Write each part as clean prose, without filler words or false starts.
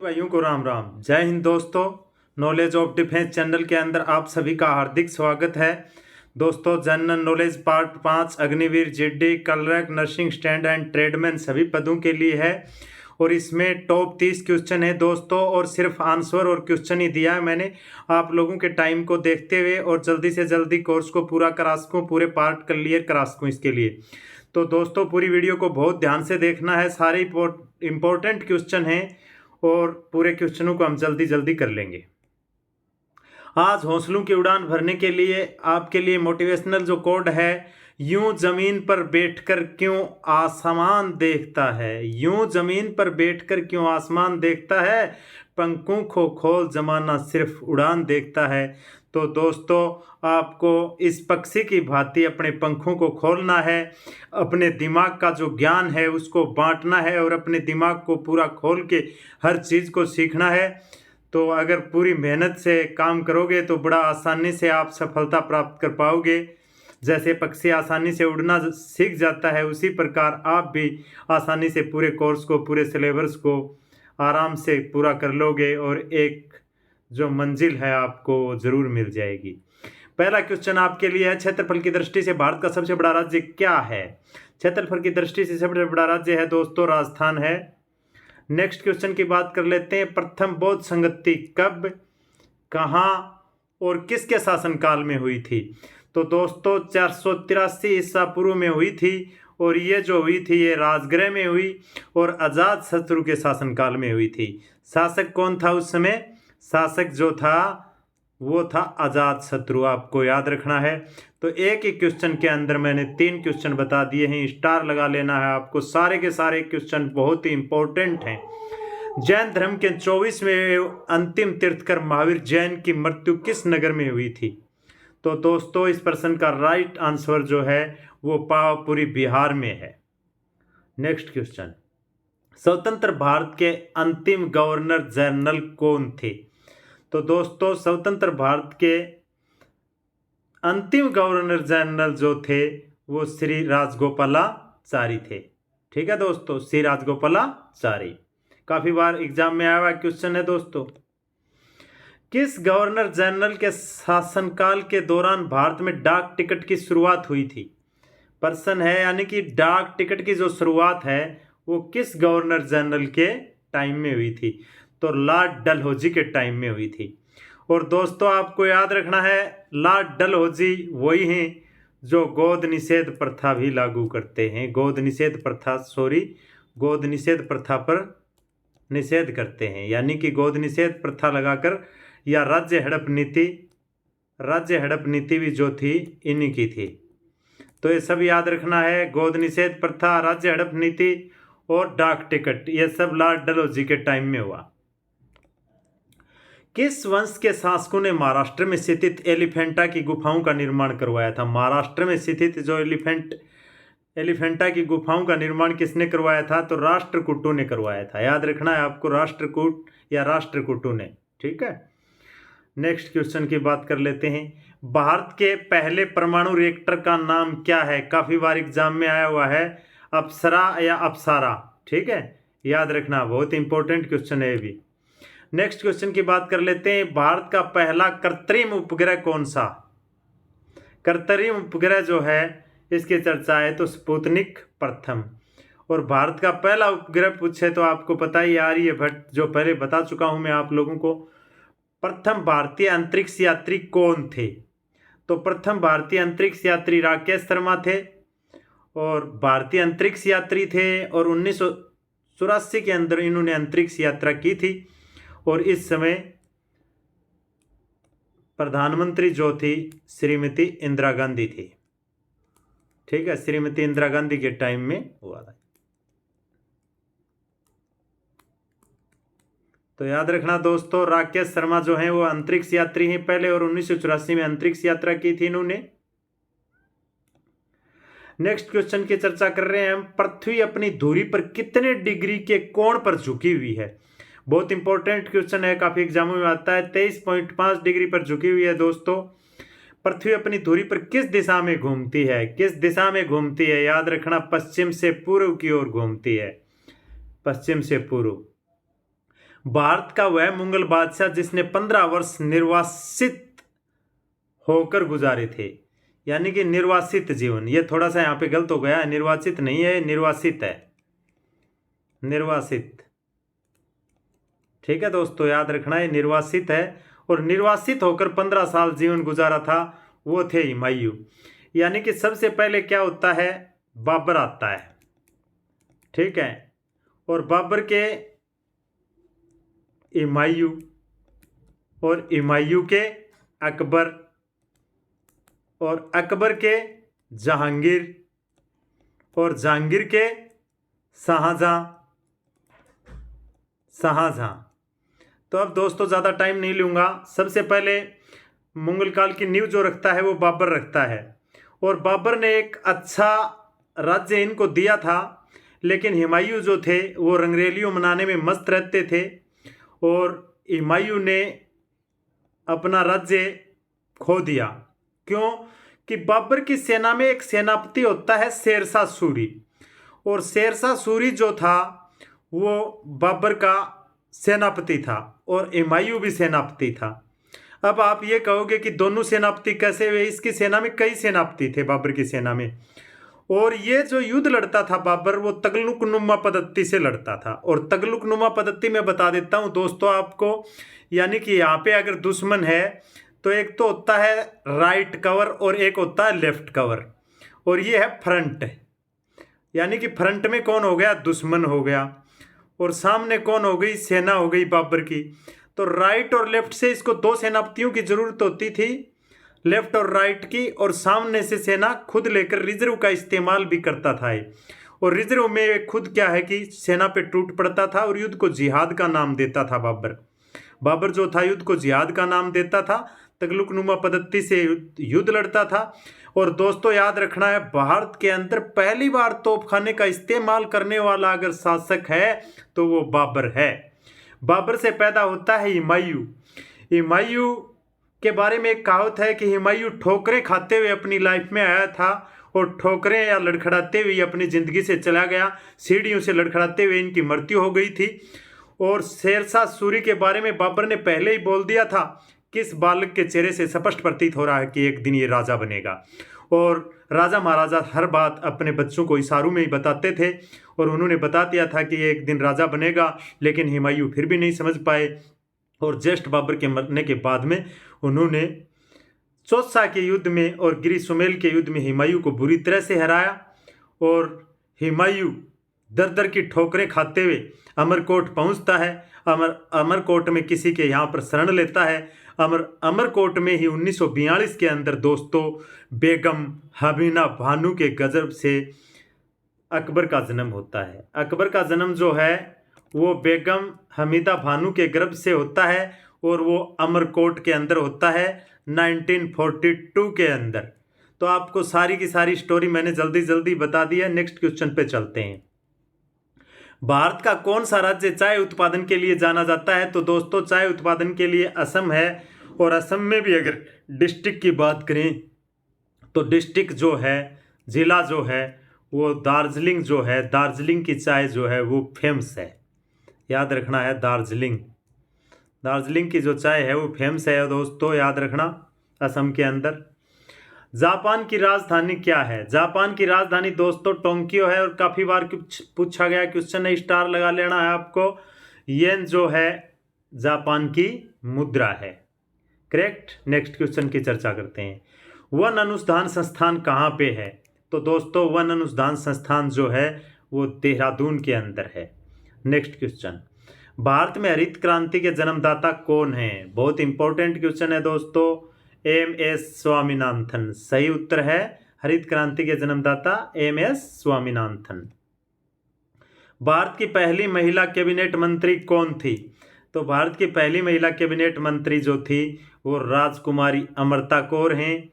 भाइयों को राम राम, जय हिंद दोस्तों। नॉलेज ऑफ डिफेंस चैनल के अंदर आप सभी का हार्दिक स्वागत है। दोस्तों, general knowledge part 5 Agniveer, GD, clerk, nursing stand and tradesman सभी पदों के लिए है और इसमें टॉप 30 क्वेश्चन है दोस्तों, और सिर्फ आंसर और क्वेश्चन ही दिया है मैंने आप लोगों के टाइम को देखते हुए, और जल्दी से जल्दी कोर्स को पूरा करा सकूँ, पूरे पार्ट क्लियर करा सकूँ इसके लिए। तो दोस्तों, पूरी वीडियो को बहुत ध्यान से देखना है, सारे इंपॉर्टेंट क्वेश्चन हैं और पूरे क्वेश्चनों को हम जल्दी जल्दी कर लेंगे। आज हौसलों की उड़ान भरने के लिए आपके लिए मोटिवेशनल जो कोड है, यूं जमीन पर बैठकर क्यों आसमान देखता है, यूं जमीन पर बैठकर क्यों आसमान देखता है, पंखों को खोल जमाना सिर्फ उड़ान देखता है। तो दोस्तों, आपको इस पक्षी की भांति अपने पंखों को खोलना है, अपने दिमाग का जो ज्ञान है उसको बांटना है और अपने दिमाग को पूरा खोल के हर चीज़ को सीखना है। तो अगर पूरी मेहनत से काम करोगे तो बड़ा आसानी से आप सफलता प्राप्त कर पाओगे। जैसे पक्षी आसानी से उड़ना सीख जाता है, उसी प्रकार आप भी आसानी से पूरे कोर्स को, पूरे सिलेबस को आराम से पूरा कर लोगे और एक जो मंजिल है आपको ज़रूर मिल जाएगी। पहला क्वेश्चन आपके लिए है, क्षेत्रफल की दृष्टि से भारत का सबसे बड़ा राज्य क्या है। क्षेत्रफल की दृष्टि से सबसे बड़ा राज्य है दोस्तों राजस्थान है। नेक्स्ट क्वेश्चन की बात कर लेते हैं, प्रथम बौद्ध संगति कब, कहाँ और किसके शासनकाल में हुई थी। तो दोस्तों 483 ईसा पूर्व में हुई थी, और ये जो हुई थी ये राजगृह में हुई और अजात शत्रु के शासनकाल में हुई थी। शासक कौन था उस समय? शासक जो था वो था अजात शत्रु, आपको याद रखना है। तो एक ही क्वेश्चन के अंदर मैंने 3 क्वेश्चन बता दिए हैं, स्टार लगा लेना है आपको। सारे के सारे क्वेश्चन बहुत ही इंपॉर्टेंट हैं। जैन धर्म के 24वें अंतिम तीर्थकर महावीर जैन की मृत्यु किस नगर में हुई थी। तो दोस्तों, इस प्रश्न का राइट आंसर जो है वो पावापुरी बिहार में है। नेक्स्ट क्वेश्चन, स्वतंत्र भारत के अंतिम गवर्नर जनरल कौन थे। तो दोस्तों, स्वतंत्र भारत के अंतिम गवर्नर जनरल जो थे वो श्री राजगोपालाचारी थे। ठीक है दोस्तों, श्री राजगोपालाचारी काफी बार एग्जाम में आया हुआ क्वेश्चन है दोस्तों। किस गवर्नर जनरल के शासनकाल के दौरान भारत में डाक टिकट की शुरुआत हुई थी। प्रश्न है, यानी कि डाक टिकट की जो शुरुआत है वो किस गवर्नर जनरल के टाइम में हुई थी। तो लॉर्ड डलहौजी के टाइम में हुई थी। और दोस्तों, आपको याद रखना है, लॉर्ड डलहौजी वही हैं जो गोद निषेध प्रथा भी लागू करते हैं। गोद निषेध प्रथा पर निषेध करते हैं, यानी कि गोद निषेध प्रथा लगाकर, या राज्य हड़प नीति भी जो थी इन्हीं की थी। तो ये सब याद रखना है, गोद निषेध प्रथा, राज्य हड़प नीति और डाक टिकट, ये सब लॉर्ड डलहौजी के टाइम में हुआ। किस वंश के शासकों ने महाराष्ट्र में स्थित एलिफेंटा की गुफाओं का निर्माण करवाया था। महाराष्ट्र में स्थित जो एलिफेंटा की गुफाओं का निर्माण किसने करवाया था। तो राष्ट्रकूटों ने करवाया था। याद रखना है आपको, राष्ट्रकूट या राष्ट्रकूटों ने। ठीक है, नेक्स्ट क्वेश्चन की बात कर लेते हैं, भारत के पहले परमाणु रिएक्टर का नाम क्या है। काफी बार एग्जाम में आया हुआ है, अप्सरा या अप्सारा। ठीक है, याद रखना, बहुत इंपॉर्टेंट क्वेश्चन है ये भी। नेक्स्ट क्वेश्चन की बात कर लेते हैं, भारत का पहला कृत्रिम उपग्रह कौन सा। कृत्रिम उपग्रह जो है इसकी चर्चा है तो स्पुतनिक प्रथम। और भारत का पहला उपग्रह पूछे तो आपको पता ही, आर्यभट्ट, जो पहले बता चुका हूं मैं आप लोगों को। प्रथम भारतीय अंतरिक्ष यात्री कौन थे। तो प्रथम भारतीय अंतरिक्ष यात्री राकेश शर्मा थे, और भारतीय अंतरिक्ष यात्री थे, और 1984 के अंदर इन्होंने अंतरिक्ष यात्रा की थी। और इस समय प्रधानमंत्री जो थी श्रीमती इंदिरा गांधी थी। ठीक है, श्रीमती इंदिरा गांधी के टाइम में हुआ था। तो याद रखना दोस्तों, राकेश शर्मा जो हैं वो अंतरिक्ष यात्री हैं पहले, और 1984 में अंतरिक्ष यात्रा की थी इन्होंने। नेक्स्ट क्वेश्चन की चर्चा कर रहे हैं हम, पृथ्वी अपनी धुरी पर कितने डिग्री के कोण पर झुकी हुई है। बहुत इंपॉर्टेंट क्वेश्चन है, काफी एग्जामों में आता है। 23.5 डिग्री पर झुकी हुई है दोस्तों। पृथ्वी अपनी धुरी पर किस दिशा में घूमती है। किस दिशा में घूमती है, याद रखना, पश्चिम से पूर्व की ओर घूमती है, पश्चिम से पूर्व। भारत का वह मुगल बादशाह जिसने 15 वर्ष निर्वासित होकर गुजारे थे। यानी कि निर्वासित जीवन, ये थोड़ा सा यहाँ पे गलत हो गया है, निर्वाचित नहीं है, निर्वासित है, निर्वासित। ठीक है दोस्तों, याद रखना है, निर्वासित है। और निर्वासित होकर 15 साल जीवन गुजारा था, वो थे हुमायूं। यानी कि सबसे पहले क्या होता है, बाबर आता है। ठीक है, और बाबर के हुमायूं, और हुमायूं के अकबर, और अकबर के जहांगीर, और जहांगीर के शाहजहां, शाहजहां। तो अब दोस्तों ज़्यादा टाइम नहीं लूँगा। सबसे पहले मुगल काल की नींव जो रखता है वो बाबर रखता है। और बाबर ने एक अच्छा राज्य इनको दिया था, लेकिन हुमायूं जो थे वो रंगरेलियों मनाने में मस्त रहते थे। और हुमायूं ने अपना राज्य खो दिया। क्यों? कि बाबर की सेना में एक सेनापति होता है शेरशाह सूरी, और शेरशाह सूरी जो था वो बाबर का सेनापति था, और हुमायूं भी सेनापति था। अब आप ये कहोगे कि दोनों सेनापति कैसे हुए? इसकी सेना में कई सेनापति थे, बाबर की सेना में। और ये जो युद्ध लड़ता था बाबर, वो तगलुकनुमा पद्धति से लड़ता था। और तगलुकनुमा पद्धति में बता देता हूँ दोस्तों आपको, यानी कि यहाँ पे अगर दुश्मन है तो एक तो होता है राइट कवर और एक होता है लेफ्ट कवर, और ये है फ्रंट। यानी कि फ्रंट में कौन हो गया? दुश्मन हो गया। और सामने कौन हो गई? सेना हो गई बाबर की। तो राइट और लेफ्ट से इसको दो सेनापतियों की जरूरत होती थी, लेफ्ट और राइट की, और सामने से सेना खुद लेकर रिजर्व का इस्तेमाल भी करता था। और रिजर्व में खुद क्या है कि सेना पे टूट पड़ता था और युद्ध को जिहाद का नाम देता था बाबर। बाबर जो था युद्ध को जिहाद का नाम देता था, तगलुकनुमा पद्धति से युद्ध लड़ता था। और दोस्तों याद रखना है, भारत के अंदर पहली बार तोपखाने का इस्तेमाल करने वाला अगर शासक है तो वो बाबर है। बाबर से पैदा होता है हुमायूं। हुमायूं के बारे में एक कहावत है कि हुमायूं ठोकरें खाते हुए अपनी लाइफ में आया था, और ठोकरें या लड़खड़ाते हुए अपनी ज़िंदगी से चला गया। सीढ़ियों से लड़खड़ाते हुए इनकी मृत्यु हो गई थी। और शेरशाह सूरी के बारे में बाबर ने पहले ही बोल दिया था कि इस बालक के चेहरे से स्पष्ट प्रतीत हो रहा है कि एक दिन ये राजा बनेगा। और राजा महाराजा हर बात अपने बच्चों को इशारों में ही बताते थे, और उन्होंने बता दिया था कि ये एक दिन राजा बनेगा, लेकिन हुमायूं फिर भी नहीं समझ पाए। और ज्येष्ठ बाबर के मरने के बाद में उन्होंने चौसा के युद्ध में और गिरी सुमेल के युद्ध में हुमायूं को बुरी तरह से हराया। और हुमायूं दर दर की ठोकरें खाते हुए अमरकोट पहुंचता है। अमरकोट में किसी के यहाँ पर शरण लेता है। अमरकोट में ही 1942 के अंदर दोस्तों बेगम हमीदा बानो के गजब से अकबर का जन्म होता है। अकबर का जन्म जो है वो बेगम हमीदा बानो के गर्भ से होता है, और वो अमरकोट के अंदर होता है 1942 के अंदर। तो आपको सारी की सारी स्टोरी मैंने जल्दी जल्दी बता दी है। नेक्स्ट क्वेश्चन पे चलते हैं। भारत का कौन सा राज्य चाय उत्पादन के लिए जाना जाता है? तो दोस्तों चाय उत्पादन के लिए असम है। और असम में भी अगर डिस्ट्रिक्ट की बात करें तो डिस्ट्रिक्ट जो है, ज़िला जो है वो दार्जिलिंग जो है, दार्जिलिंग की चाय जो है वो फेमस है। याद रखना है, दार्जिलिंग, दार्जिलिंग की जो चाय है वो फेमस है दोस्तों, याद रखना। असम के अंदर जापान की राजधानी क्या है? जापान की राजधानी दोस्तों टोक्यो है। और काफ़ी बार कुछ पूछा गया क्वेश्चन है, स्टार लगा लेना है आपको। येन जो है जापान की मुद्रा है। करेक्ट। नेक्स्ट क्वेश्चन की चर्चा करते हैं। वन अनुसंधान संस्थान कहाँ पे है? तो दोस्तों वन अनुसंधान संस्थान जो है वो देहरादून के अंदर है। नेक्स्ट क्वेश्चन, भारत में हरित क्रांति के जन्मदाता कौन है? बहुत इंपॉर्टेंट क्वेश्चन है दोस्तों। एम.एस. स्वामीनाथन सही उत्तर है। हरित क्रांति के जन्मदाता एम.एस. स्वामीनाथन। भारत की पहली महिला कैबिनेट मंत्री कौन थी? तो भारत की पहली महिला कैबिनेट मंत्री जो थी वो राजकुमारी अमृता कौर हैं।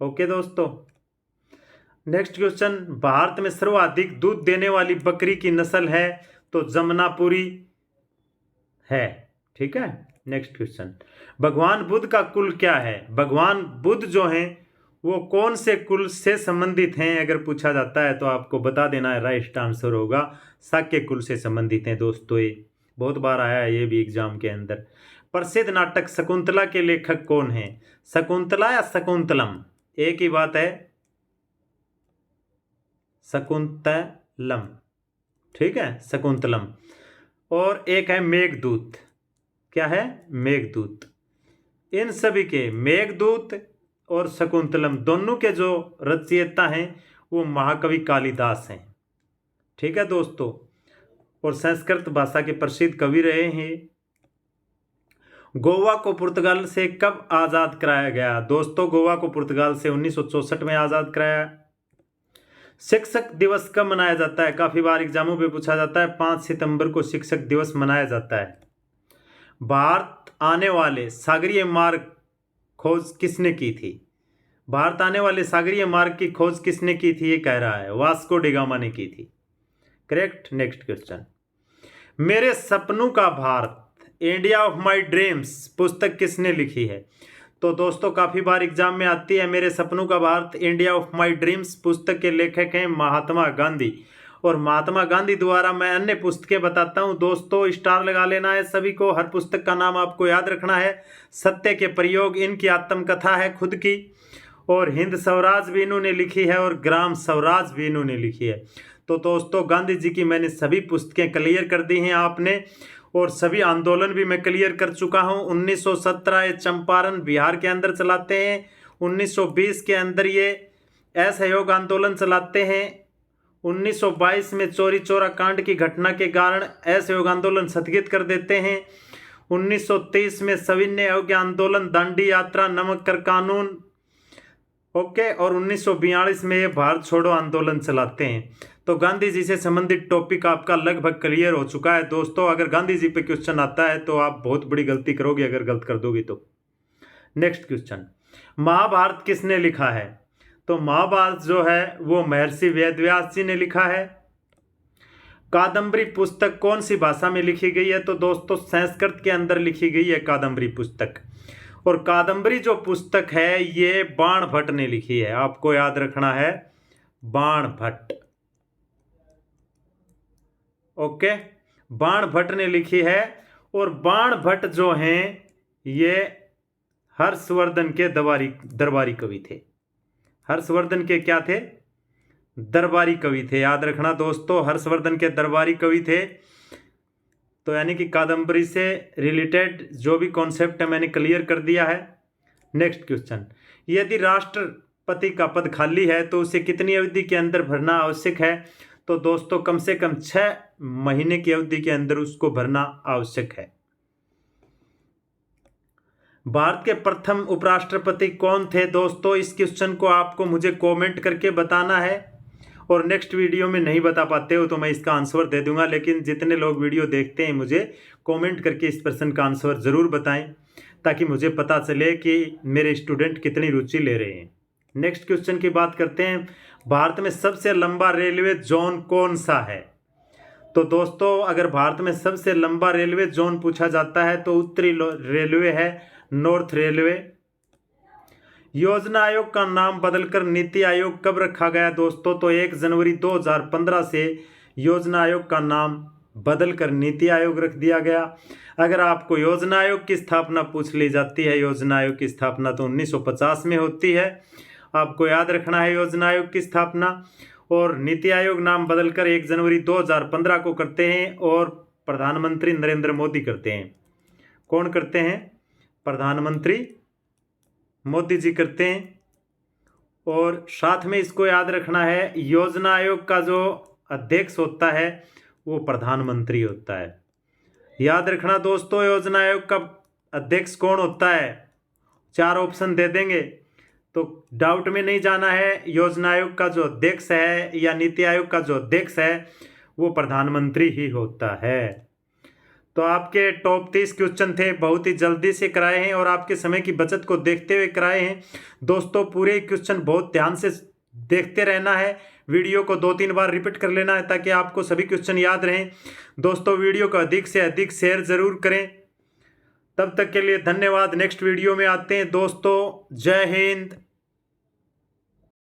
ओके दोस्तों। नेक्स्ट क्वेश्चन, भारत में सर्वाधिक दूध देने वाली बकरी की नस्ल है? तो जमनापुरी है। ठीक है। नेक्स्ट क्वेश्चन, भगवान बुद्ध का कुल क्या है? भगवान बुद्ध जो हैं वो कौन से कुल से संबंधित हैं? अगर पूछा जाता है तो आपको बता देना है, राइट आंसर होगा शाक्य कुल से संबंधित हैं दोस्तों। ये बहुत बार आया है ये भी एग्जाम के अंदर। प्रसिद्ध नाटक शकुंतला के लेखक कौन है? शकुंतला या शकुंतलम, एक ही बात है, शकुंतलम, ठीक है, शकुंतलम। और एक है मेघदूत, क्या है? मेघदूत। इन सभी के, मेघदूत और शकुंतलम दोनों के जो रचयिता हैं वो महाकवि कालिदास हैं, ठीक है दोस्तों। और संस्कृत भाषा के प्रसिद्ध कवि रहे हैं। गोवा को पुर्तगाल से कब आज़ाद कराया गया? दोस्तों गोवा को पुर्तगाल से 1964 में आज़ाद कराया। शिक्षक दिवस कब मनाया जाता है? काफ़ी बार एग्जामों में पूछा जाता है, 5 सितंबर को शिक्षक दिवस मनाया जाता है। भारत आने वाले सागरीय मार्ग खोज किसने की थी? भारत आने वाले सागरीय मार्ग की खोज किसने की थी? ये कह रहा है वास्को डी गामा ने की थी, करेक्ट। नेक्स्ट क्वेश्चन, मेरे सपनों का Bharat, India of my dreams पुस्तक किसने लिखी है? तो दोस्तों काफ़ी बार एग्जाम में आती है मेरे सपनों का Bharat, India of my dreams पुस्तक के लेखक हैं महात्मा गांधी। और महात्मा गांधी द्वारा मैं अन्य पुस्तकें बताता हूं दोस्तों, स्टार लगा लेना है सभी को। हर पुस्तक का नाम आपको याद रखना है। सत्य के प्रयोग इनकी आत्मकथा है खुद की, और हिंद स्वराज भी इन्होंने लिखी है, और ग्राम स्वराज भी इन्होंने लिखी है। तो दोस्तों गांधी जी की मैंने सभी पुस्तकें क्लियर कर दी हैं आपने, और सभी आंदोलन भी मैं क्लियर कर चुका हूं। 1917 ये चंपारण बिहार के अंदर चलाते हैं, 1920 के अंदर ये असहयोग आंदोलन चलाते हैं, 1922 में चोरी चोरा कांड की घटना के कारण असहयोग आंदोलन स्थगित कर देते हैं, 1930 में सविनय अवज्ञा आंदोलन, दांडी यात्रा, नमक कर कानून, ओके, और 1942 में ये भारत छोड़ो आंदोलन चलाते हैं। तो गांधी जी से संबंधित टॉपिक आपका लगभग क्लियर हो चुका है दोस्तों। अगर गांधी जी पे क्वेश्चन आता है तो आप बहुत बड़ी गलती करोगे अगर गलत कर दोगे तो। नेक्स्ट क्वेश्चन, महाभारत किसने लिखा है? तो महाभारत जो है वो महर्षि वेदव्यास जी ने लिखा है। कादम्बरी पुस्तक कौन सी भाषा में लिखी गई है? तो दोस्तों संस्कृत के अंदर लिखी गई है कादम्बरी पुस्तक। और कादम्बरी जो पुस्तक है ये बाण भट्ट ने लिखी है, आपको याद रखना है, बाण भट्ट, ओके, बाण भट्ट ने लिखी है। और बाण भट्ट जो हैं ये हर्षवर्धन के दरबारी कवि थे। हर्षवर्धन के क्या थे? दरबारी कवि थे, याद रखना दोस्तों, हर्षवर्धन के दरबारी कवि थे। तो यानी कि कादम्बरी से रिलेटेड जो भी कॉन्सेप्ट है मैंने क्लियर कर दिया है। नेक्स्ट क्वेश्चन, यदि राष्ट्रपति का पद खाली है तो उसे कितनी अवधि के अंदर भरना आवश्यक है? तो दोस्तों कम से कम 6 महीने की अवधि के अंदर उसको भरना आवश्यक है। भारत के प्रथम उपराष्ट्रपति कौन थे? दोस्तों इस क्वेश्चन को आपको मुझे कमेंट करके बताना है, और नेक्स्ट वीडियो में नहीं बता पाते हो तो मैं इसका आंसर दे दूंगा, लेकिन जितने लोग वीडियो देखते हैं मुझे कमेंट करके इस प्रश्न का आंसर ज़रूर बताएं ताकि मुझे पता चले कि मेरे स्टूडेंट कितनी रुचि ले रहे हैं। नेक्स्ट क्वेश्चन की बात करते हैं, भारत में सबसे लंबा रेलवे जोन कौन सा है? तो दोस्तों अगर भारत में सबसे लंबा रेलवे जोन पूछा जाता है तो उत्तरी रेलवे है, नॉर्थ रेलवे। योजना आयोग का नाम बदलकर नीति आयोग कब रखा गया दोस्तों? तो 1 जनवरी 2015 से योजना आयोग का नाम बदलकर नीति आयोग रख दिया गया। अगर आपको योजना आयोग की स्थापना पूछ ली जाती है, योजना आयोग की स्थापना तो 1950 में होती है, आपको याद रखना है योजना आयोग की स्थापना। और नीति आयोग नाम बदलकर 1 जनवरी 2015 को करते हैं, और प्रधानमंत्री नरेंद्र मोदी करते हैं। कौन करते हैं? प्रधानमंत्री मोदी जी करते हैं। और साथ में इसको याद रखना है, योजना आयोग का जो अध्यक्ष होता है वो प्रधानमंत्री होता है। याद रखना दोस्तों योजना आयोग का अध्यक्ष कौन होता है? 4 ऑप्शन दे देंगे तो डाउट में नहीं जाना है। योजना आयोग का जो अध्यक्ष है या नीति आयोग का जो अध्यक्ष है वो प्रधानमंत्री ही होता है। तो आपके टॉप 30 क्वेश्चन थे, बहुत ही जल्दी से कराए हैं और आपके समय की बचत को देखते हुए कराए हैं दोस्तों। पूरे क्वेश्चन बहुत ध्यान से देखते रहना है, वीडियो को 2-3 बार रिपीट कर लेना है ताकि आपको सभी क्वेश्चन याद रहें दोस्तों। वीडियो को अधिक से अधिक शेयर जरूर करें। तब तक के लिए धन्यवाद। नेक्स्ट वीडियो में आते हैं दोस्तों। जय हिंद।